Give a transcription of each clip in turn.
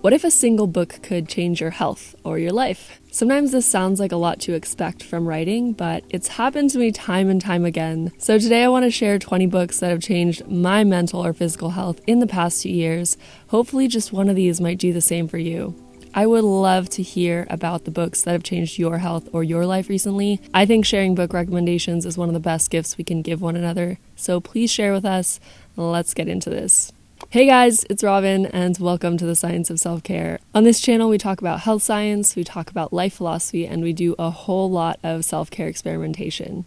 What if a single book could change your health or your life? Sometimes this sounds like a lot to expect from writing, but it's happened to me time and time again. So today I want to share 20 books that have changed my mental or physical health in the past 2 years. Hopefully just one of these might do the same for you. I would love to hear about the books that have changed your health or your life recently. I think sharing book recommendations is one of the best gifts we can give one another. So please share with us. Let's get into this. Hey guys, it's Robin and welcome to the Science of Self-Care. On this channel we talk about health science, we talk about life philosophy, and we do a whole lot of self-care experimentation.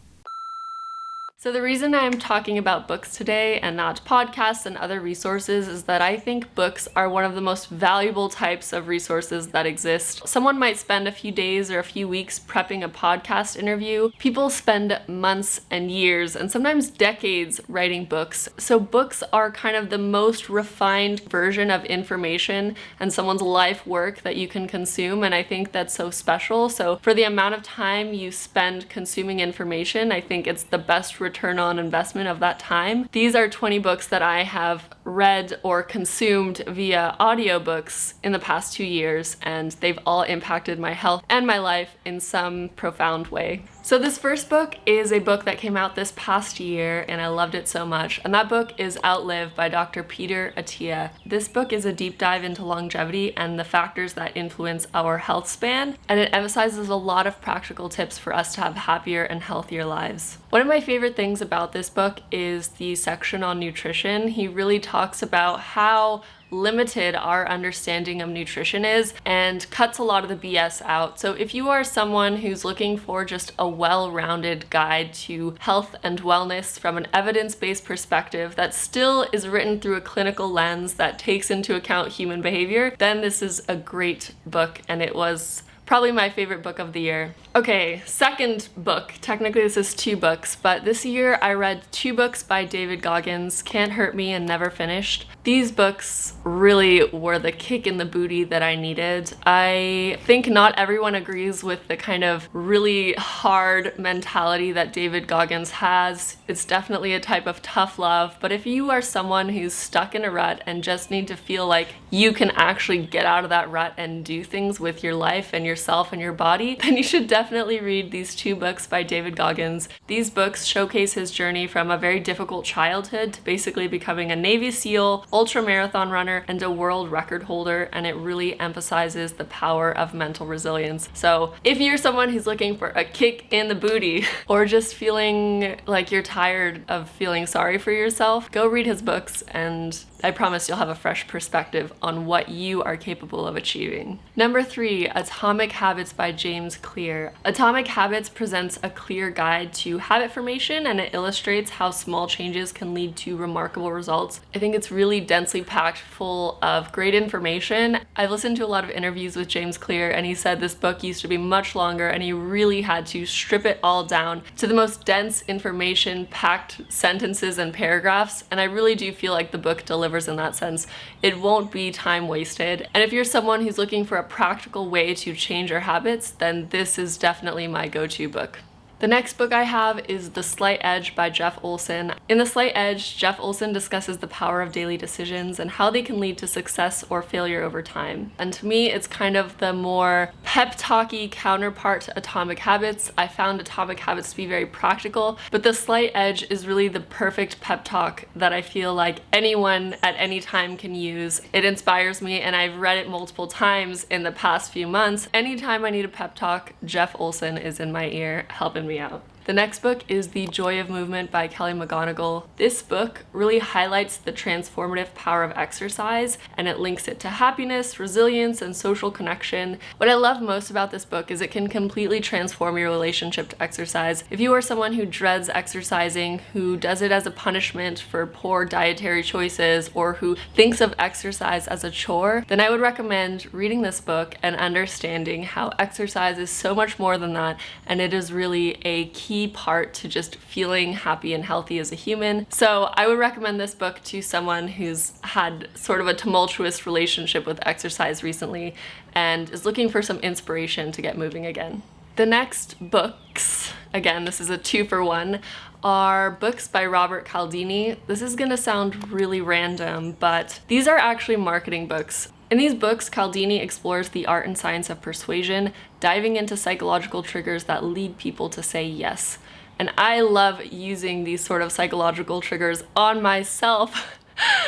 So the reason I'm talking about books today and not podcasts and other resources is that I think books are one of the most valuable types of resources that exist. Someone might spend a few days or a few weeks prepping a podcast interview. People spend months and years and sometimes decades writing books. So books are kind of the most refined version of information and someone's life work that you can consume, and I think that's so special. So for the amount of time you spend consuming information, I think it's the best return on investment of that time. These are 20 books that I have read or consumed via audiobooks in the past 2 years, and they've all impacted my health and my life in some profound way. So this first book is a book that came out this past year and I loved it so much, and that book is Outlive by Dr. Peter Attia. This book is a deep dive into longevity and the factors that influence our health span, and it emphasizes a lot of practical tips for us to have happier and healthier lives. One of my favorite things about this book is the section on nutrition. He really talks about how limited our understanding of nutrition is and cuts a lot of the BS out. So if you are someone who's looking for just a well-rounded guide to health and wellness from an evidence-based perspective that still is written through a clinical lens that takes into account human behavior, then this is a great book, and it was probably my favorite book of the year. Okay, second book. Technically this is 2 books, but this year I read 2 books by David Goggins, Can't Hurt Me and Never Finished. These books really were the kick in the booty that I needed. I think not everyone agrees with the kind of really hard mentality that David Goggins has. It's definitely a type of tough love, but if you are someone who's stuck in a rut and just need to feel like you can actually get out of that rut and do things with your life and yourself and your body, then you should definitely read these 2 books by David Goggins. These books showcase his journey from a very difficult childhood to basically becoming a Navy SEAL, ultra-marathon runner, and a world record holder, and it really emphasizes the power of mental resilience. So if you're someone who's looking for a kick in the booty or just feeling like you're tired of feeling sorry for yourself, go read his books and I promise you'll have a fresh perspective on what you are capable of achieving. Number 3, Atomic Habits by James Clear. Atomic Habits presents a clear guide to habit formation, and it illustrates how small changes can lead to remarkable results. I think it's really densely packed full of great information. I've listened to a lot of interviews with James Clear, and he said this book used to be much longer and he really had to strip it all down to the most dense information packed sentences and paragraphs, and I really do feel like the book delivers in that sense. It won't be time wasted, and if you're someone who's looking for a practical way to change your habits, then this is definitely my go-to book. The next book I have is The Slight Edge by Jeff Olson. In The Slight Edge, Jeff Olson discusses the power of daily decisions and how they can lead to success or failure over time. And to me, it's kind of the more pep talky counterpart to Atomic Habits. I found Atomic Habits to be very practical, but The Slight Edge is really the perfect pep talk that I feel like anyone at any time can use. It inspires me, and I've read it multiple times in the past few months. Anytime I need a pep talk, Jeff Olson is in my ear helping me out. The next book is The Joy of Movement by Kelly McGonigal. This book really highlights the transformative power of exercise, and it links it to happiness, resilience, and social connection. What I love most about this book is it can completely transform your relationship to exercise. If you are someone who dreads exercising, who does it as a punishment for poor dietary choices, or who thinks of exercise as a chore, then I would recommend reading this book and understanding how exercise is so much more than that, and it is really a key part to just feeling happy and healthy as a human. So I would recommend this book to someone who's had sort of a tumultuous relationship with exercise recently and is looking for some inspiration to get moving again. The next books, again, this is a 2-for-1, are books by Robert Cialdini. This is gonna sound really random, but these are actually marketing books. In these books, Cialdini explores the art and science of persuasion, diving into psychological triggers that lead people to say yes. And I love using these sort of psychological triggers on myself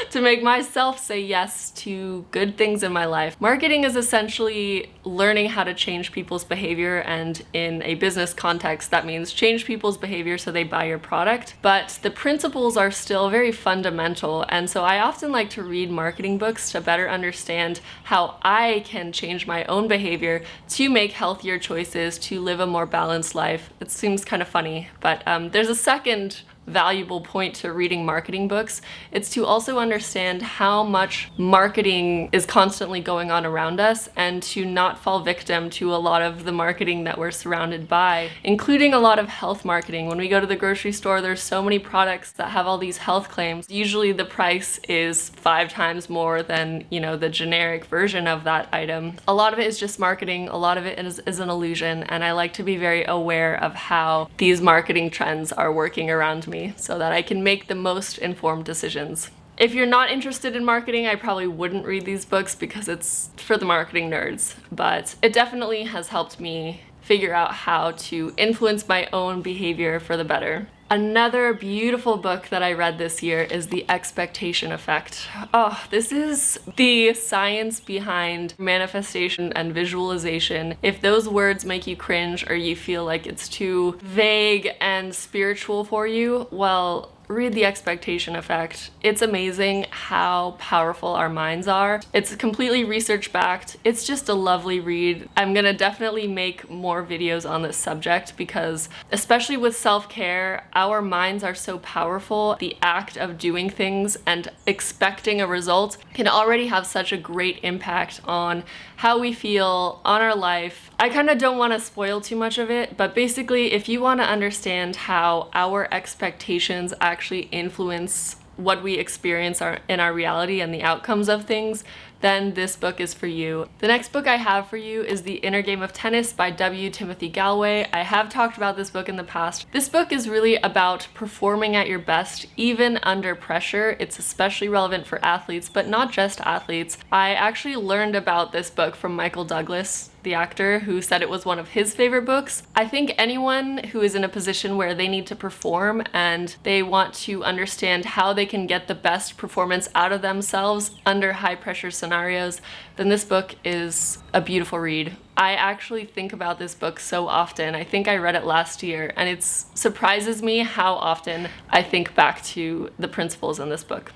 to make myself say yes to good things in my life. Marketing is essentially learning how to change people's behavior, and in a business context, that means change people's behavior so they buy your product. But the principles are still very fundamental, and so I often like to read marketing books to better understand how I can change my own behavior to make healthier choices, to live a more balanced life. It seems kind of funny, but there's a second valuable point to reading marketing books. It's to also understand how much marketing is constantly going on around us, and to not fall victim to a lot of the marketing that we're surrounded by, including a lot of health marketing. When we go to the grocery store, there's so many products that have all these health claims. Usually the price is 5 times more than, the generic version of that item. A lot of it is just marketing, a lot of it is an illusion, and I like to be very aware of how these marketing trends are working around me, so that I can make the most informed decisions. If you're not interested in marketing, I probably wouldn't read these books because it's for the marketing nerds, but it definitely has helped me figure out how to influence my own behavior for the better. Another beautiful book that I read this year is The Expectation Effect. Oh, this is the science behind manifestation and visualization. If those words make you cringe or you feel like it's too vague and spiritual for you, well, read The Expectation Effect. It's amazing how powerful our minds are. It's completely research-backed. It's just a lovely read. I'm gonna definitely make more videos on this subject because, especially with self-care, our minds are so powerful. The act of doing things and expecting a result can already have such a great impact on how we feel, on our life. I kind of don't want to spoil too much of it, but basically, if you want to understand how our expectations actually influence what we experience in our reality and the outcomes of things, then this book is for you. The next book I have for you is The Inner Game of Tennis by W. Timothy Gallwey. I have talked about this book in the past. This book is really about performing at your best, even under pressure. It's especially relevant for athletes, but not just athletes. I actually learned about this book from Michael Douglas, the actor, who said it was one of his favorite books. I think anyone who is in a position where they need to perform and they want to understand how they can get the best performance out of themselves under high pressure scenarios, then this book is a beautiful read. I actually think about this book so often. I think I read it last year, and it surprises me how often I think back to the principles in this book.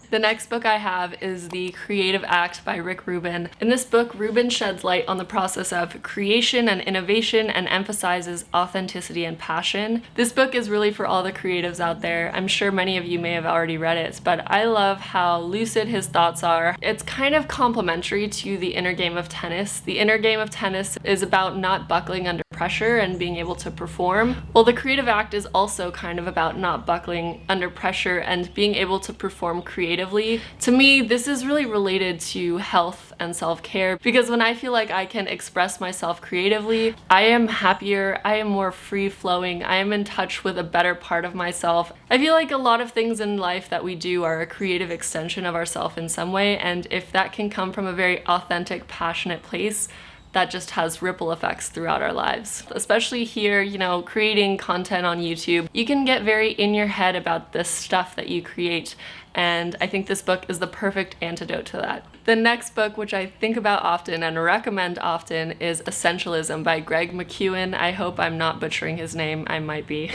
The next book I have is The Creative Act by Rick Rubin. In this book, Rubin sheds light on the process of creation and innovation and emphasizes authenticity and passion. This book is really for all the creatives out there. I'm sure many of you may have already read it, but I love how lucid his thoughts are. It's kind of complementary to The Inner Game of Tennis. The Inner Game of Tennis is about not buckling under pressure and being able to perform. Well, The Creative Act is also kind of about not buckling under pressure and being able to perform creatively. To me, this is really related to health and self-care, because when I feel like I can express myself creatively, I am happier, I am more free-flowing, I am in touch with a better part of myself. I feel like a lot of things in life that we do are a creative extension of ourselves in some way, and if that can come from a very authentic, passionate place, that just has ripple effects throughout our lives. Especially here, creating content on YouTube, you can get very in your head about the stuff that you create, and I think this book is the perfect antidote to that. The next book, which I think about often and recommend often, is Essentialism by Greg McKeown. I hope I'm not butchering his name, I might be.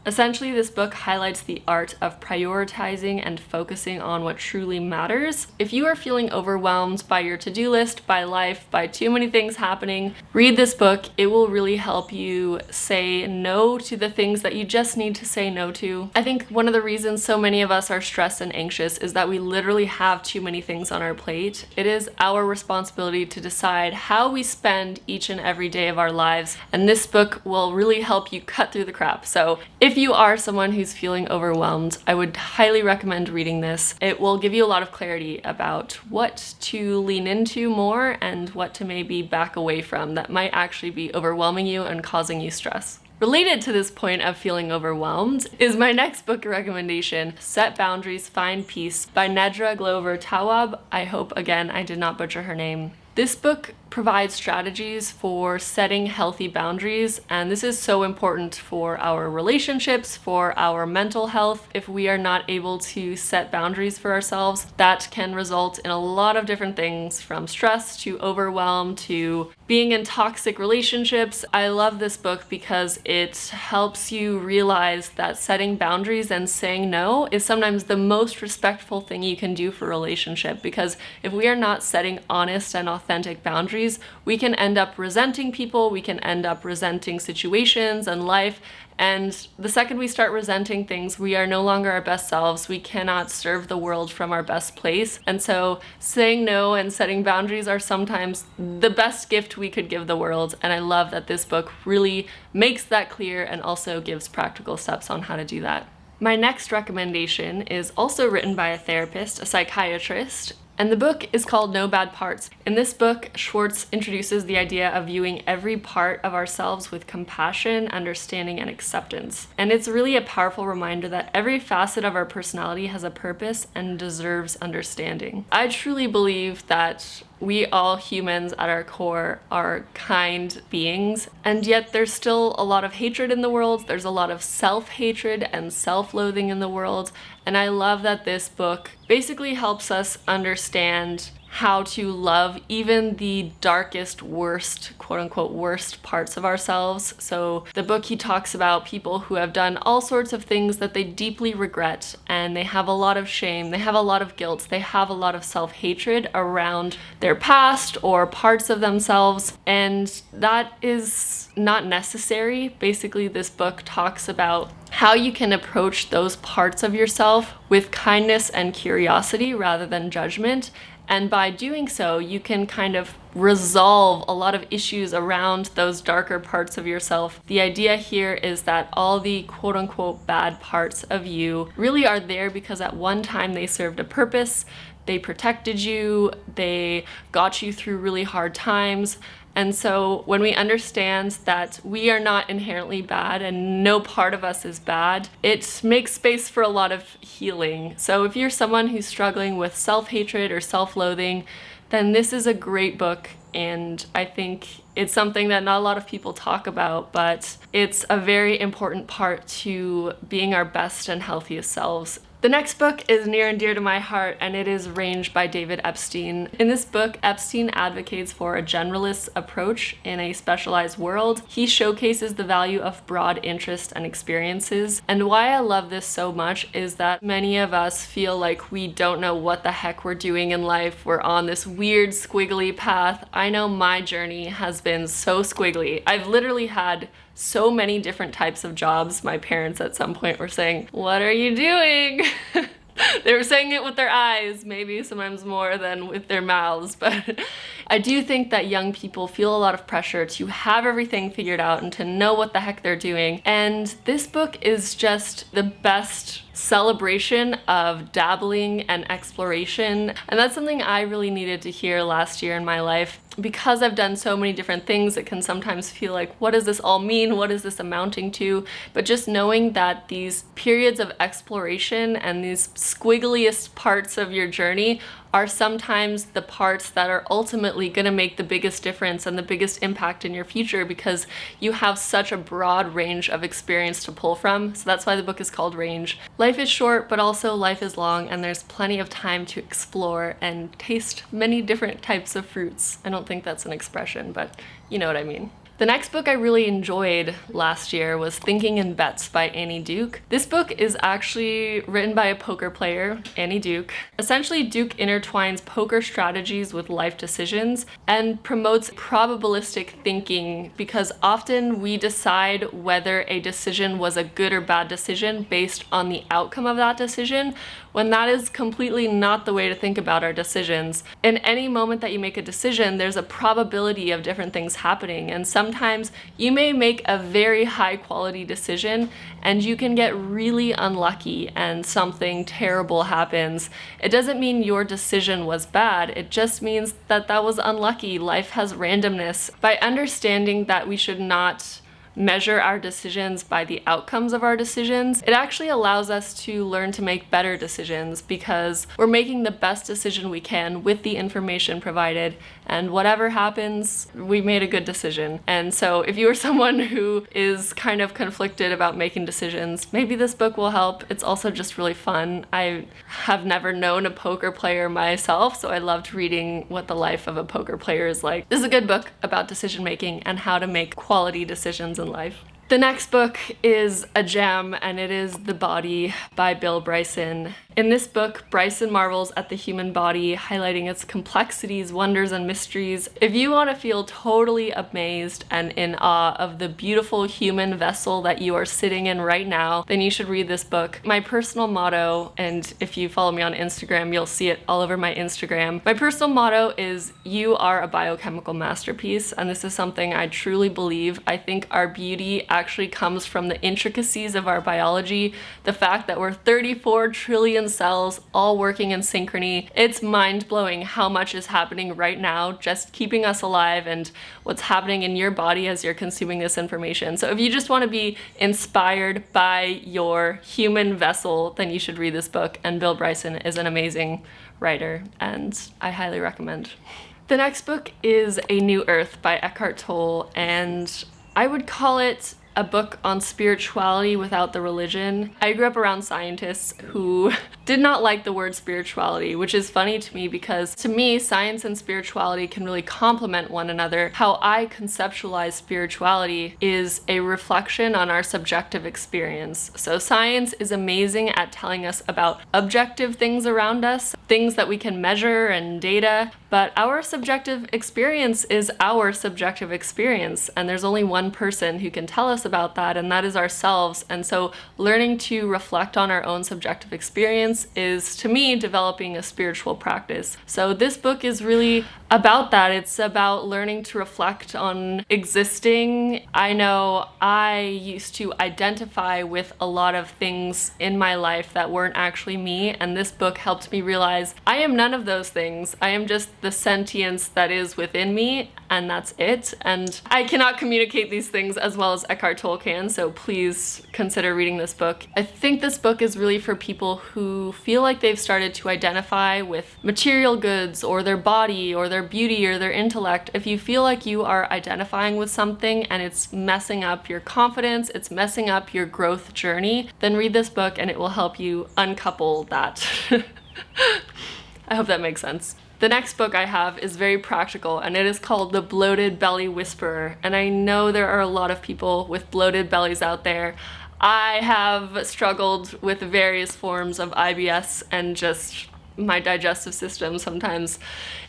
Essentially, this book highlights the art of prioritizing and focusing on what truly matters. If you are feeling overwhelmed by your to-do list, by life, by too many things happening, read this book. It will really help you say no to the things that you just need to say no to. I think one of the reasons so many of us are stressed and anxious is that we literally have too many things on our plate. It is our responsibility to decide how we spend each and every day of our lives, and this book will really help you cut through the crap. So if you are someone who's feeling overwhelmed, I would highly recommend reading this. It will give you a lot of clarity about what to lean into more and what to maybe back away from that might actually be overwhelming you and causing you stress. related to this point of feeling overwhelmed is my next book recommendation, Set Boundaries, Find Peace by Nedra Tawwab. I hope, again, I did not butcher her name. This book provides strategies for setting healthy boundaries, and this is so important for our relationships, for our mental health. If we are not able to set boundaries for ourselves, that can result in a lot of different things, from stress to overwhelm to being in toxic relationships. I love this book because it helps you realize that setting boundaries and saying no is sometimes the most respectful thing you can do for a relationship, because if we are not setting honest and authentic boundaries, we can end up resenting people, we can end up resenting situations and life, and the second we start resenting things, we are no longer our best selves. We cannot serve the world from our best place. And so saying no and setting boundaries are sometimes the best gift we could give the world, and I love that this book really makes that clear and also gives practical steps on how to do that. My next recommendation is also written by a therapist, a psychiatrist, and the book is called No Bad Parts. In this book, Schwartz introduces the idea of viewing every part of ourselves with compassion, understanding, and acceptance. And it's really a powerful reminder that every facet of our personality has a purpose and deserves understanding. I truly believe that we all humans at our core are kind beings, and yet there's still a lot of hatred in the world. There's a lot of self-hatred and self-loathing in the world, and I love that this book basically helps us understand how to love even the darkest, worst, quote-unquote, worst parts of ourselves. So the book, he talks about people who have done all sorts of things that they deeply regret, and they have a lot of shame, they have a lot of guilt, they have a lot of self-hatred around their past or parts of themselves, and that is not necessary. Basically, this book talks about how you can approach those parts of yourself with kindness and curiosity rather than judgment. And by doing so, you can kind of resolve a lot of issues around those darker parts of yourself. The idea here is that all the quote-unquote bad parts of you really are there because at one time they served a purpose, they protected you, they got you through really hard times. And so when we understand that we are not inherently bad and no part of us is bad, it makes space for a lot of healing. So if you're someone who's struggling with self-hatred or self-loathing, then this is a great book, and I think it's something that not a lot of people talk about, but it's a very important part to being our best and healthiest selves. The next book is near and dear to my heart, and it is Range by David Epstein. In this book, Epstein advocates for a generalist approach in a specialized world. He showcases the value of broad interest and experiences. And why I love this so much is that many of us feel like we don't know what the heck we're doing in life. We're on this weird squiggly path. I know my journey has been so squiggly. I've literally had so many different types of jobs. My parents at some point were saying, "What are you doing?" They were saying it with their eyes, maybe sometimes more than with their mouths, but I do think that young people feel a lot of pressure to have everything figured out and to know what the heck they're doing. And this book is just the best celebration of dabbling and exploration. And that's something I really needed to hear last year in my life. Because I've done so many different things, it can sometimes feel like, what does this all mean? What is this amounting to? But just knowing that these periods of exploration and these squiggliest parts of your journey are sometimes the parts that are ultimately going to make the biggest difference and the biggest impact in your future, because you have such a broad range of experience to pull from. So that's why the book is called Range. Life is short, but also life is long, and there's plenty of time to explore and taste many different types of fruits. I don't think that's an expression, but you know what I mean. The next book I really enjoyed last year was Thinking in Bets by Annie Duke. This book is actually written by a poker player, Annie Duke. Essentially, Duke intertwines poker strategies with life decisions and promotes probabilistic thinking, because often we decide whether a decision was a good or bad decision based on the outcome of that decision, when that is completely not the way to think about our decisions. In any moment that you make a decision, there's a probability of different things happening, and sometimes you may make a very high quality decision and you can get really unlucky and something terrible happens. It doesn't mean your decision was bad, it just means that that was unlucky. Life has randomness. By understanding that we should not measure our decisions by the outcomes of our decisions, it actually allows us to learn to make better decisions because we're making the best decision we can with the information provided, and whatever happens, we made a good decision. And so if you are someone who is kind of conflicted about making decisions, maybe this book will help. It's also just really fun. I have never known a poker player myself, so I loved reading what the life of a poker player is like. This is a good book about decision making and how to make quality decisions in life. The next book is a gem, and it is The Body by Bill Bryson. In this book, Bryson marvels at the human body, highlighting its complexities, wonders, and mysteries. If you want to feel totally amazed and in awe of the beautiful human vessel that you are sitting in right now, then you should read this book. My personal motto, and if you follow me on Instagram, you'll see it all over my Instagram. My personal motto is, you are a biochemical masterpiece, and this is something I truly believe. I think our beauty actually comes from the intricacies of our biology, the fact that we're 34 trillion cells all working in synchrony. It's mind-blowing how much is happening right now, just keeping us alive, and what's happening in your body as you're consuming this information. So if you just want to be inspired by your human vessel, then you should read this book, and Bill Bryson is an amazing writer, and I highly recommend. The next book is A New Earth by Eckhart Tolle, and I would call it a book on spirituality without the religion. I grew up around scientists who did not like the word spirituality, which is funny to me because to me, science and spirituality can really complement one another. How I conceptualize spirituality is a reflection on our subjective experience. So science is amazing at telling us about objective things around us, things that we can measure and data, but our subjective experience is our subjective experience, and there's only one person who can tell us about that, and that is ourselves. And so learning to reflect on our own subjective experience is, to me, developing a spiritual practice. So this book is really about that. It's about learning to reflect on existing. I know I used to identify with a lot of things in my life that weren't actually me, and this book helped me realize I am none of those things. I am just the sentience that is within me, and that's it. And I cannot communicate these things as well as Eckhart Tolle can, so please consider reading this book. I think this book is really for people who feel like they've started to identify with material goods or their body or their beauty or their intellect. If you feel like you are identifying with something and it's messing up your confidence, it's messing up your growth journey, then read this book and it will help you uncouple that. I hope that makes sense. The next book I have is very practical, and it is called The Bloated Belly Whisperer. And I know there are a lot of people with bloated bellies out there. I have struggled with various forms of IBS, and just my digestive system sometimes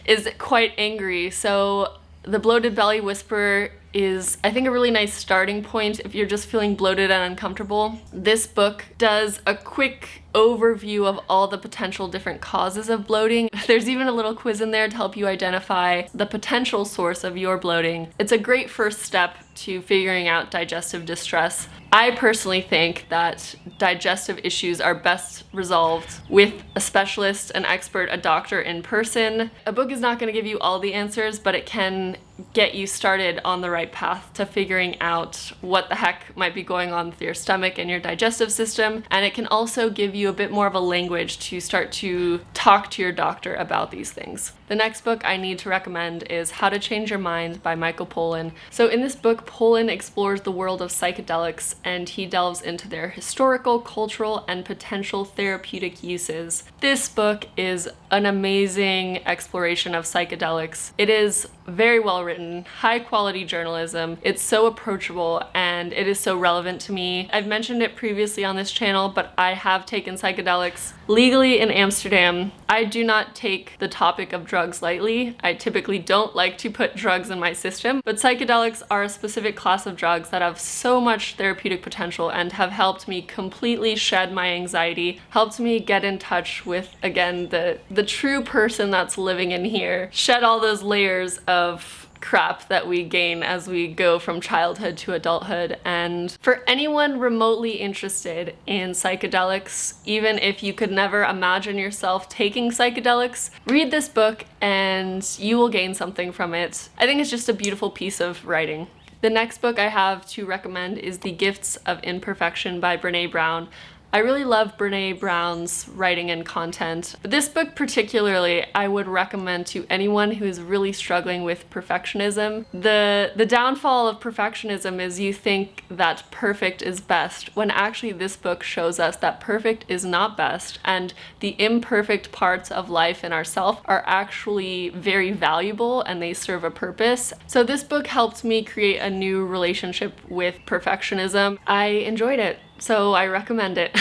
is quite angry. So The Bloated Belly Whisperer is, I think, a really nice starting point if you're just feeling bloated and uncomfortable. This book does a quick overview of all the potential different causes of bloating. There's even a little quiz in there to help you identify the potential source of your bloating. It's a great first step to figuring out digestive distress. I personally think that digestive issues are best resolved with a specialist, an expert, a doctor in person. A book is not going to give you all the answers, but it can get you started on the right path to figuring out what the heck might be going on with your stomach and your digestive system. And it can also give you a bit more of a language to start to talk to your doctor about these things. The next book I need to recommend is How to Change Your Mind by Michael Pollan. So in this book, Pollan explores the world of psychedelics, and he delves into their historical, cultural, and potential therapeutic uses. This book is an amazing exploration of psychedelics. It is very well written, high quality journalism. It's so approachable and it is so relevant to me. I've mentioned it previously on this channel, but I have taken psychedelics legally in Amsterdam. I do not take the topic of drugs lightly. I typically don't like to put drugs in my system, but psychedelics are a specific class of drugs that have so much therapeutic potential and have helped me completely shed my anxiety, helped me get in touch with, again, the true person that's living in here, shed all those layers of crap that we gain as we go from childhood to adulthood. And for anyone remotely interested in psychedelics, even if you could never imagine yourself taking psychedelics, read this book and you will gain something from it. I think it's just a beautiful piece of writing. The next book I have to recommend is The Gifts of Imperfection by Brené Brown. I really love Brené Brown's writing and content, but this book particularly I would recommend to anyone who is really struggling with perfectionism. The downfall of perfectionism is you think that perfect is best, when actually this book shows us that perfect is not best, and the imperfect parts of life and ourself are actually very valuable and they serve a purpose. So this book helped me create a new relationship with perfectionism. I enjoyed it, so I recommend it.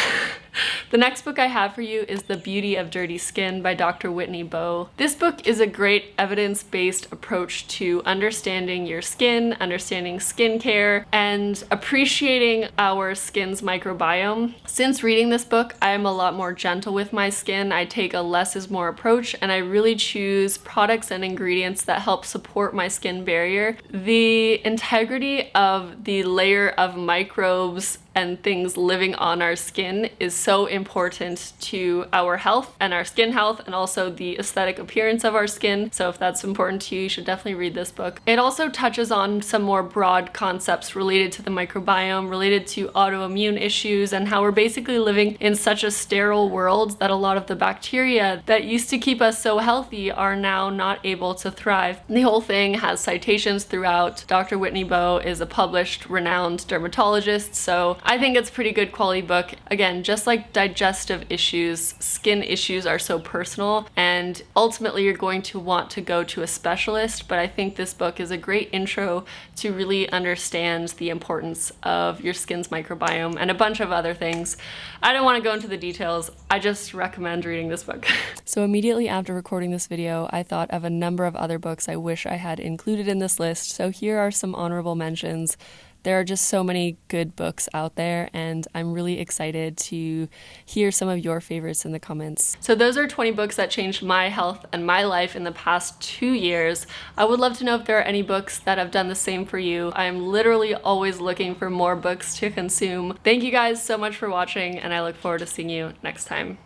The next book I have for you is The Beauty of Dirty Skin by Dr. Whitney Bowe. This book is a great evidence-based approach to understanding your skin, understanding skincare, and appreciating our skin's microbiome. Since reading this book, I am a lot more gentle with my skin. I take a less is more approach, and I really choose products and ingredients that help support my skin barrier. The integrity of the layer of microbes and things living on our skin is so important to our health and our skin health, and also the aesthetic appearance of our skin. So if that's important to you, you should definitely read this book. It also touches on some more broad concepts related to the microbiome, related to autoimmune issues, and how we're basically living in such a sterile world that a lot of the bacteria that used to keep us so healthy are now not able to thrive. And the whole thing has citations throughout. Dr. Whitney Bowe is a published, renowned dermatologist, so I think it's a pretty good quality book. Again, just like digestive issues, skin issues are so personal, and ultimately you're going to want to go to a specialist, but I think this book is a great intro to really understand the importance of your skin's microbiome and a bunch of other things. I don't want to go into the details. I just recommend reading this book. So immediately after recording this video, I thought of a number of other books I wish I had included in this list, so here are some honorable mentions. There are just so many good books out there, and I'm really excited to hear some of your favorites in the comments. So those are 20 books that changed my health and my life in the past 2 years. I would love to know if there are any books that have done the same for you. I'm literally always looking for more books to consume. Thank you guys so much for watching, and I look forward to seeing you next time.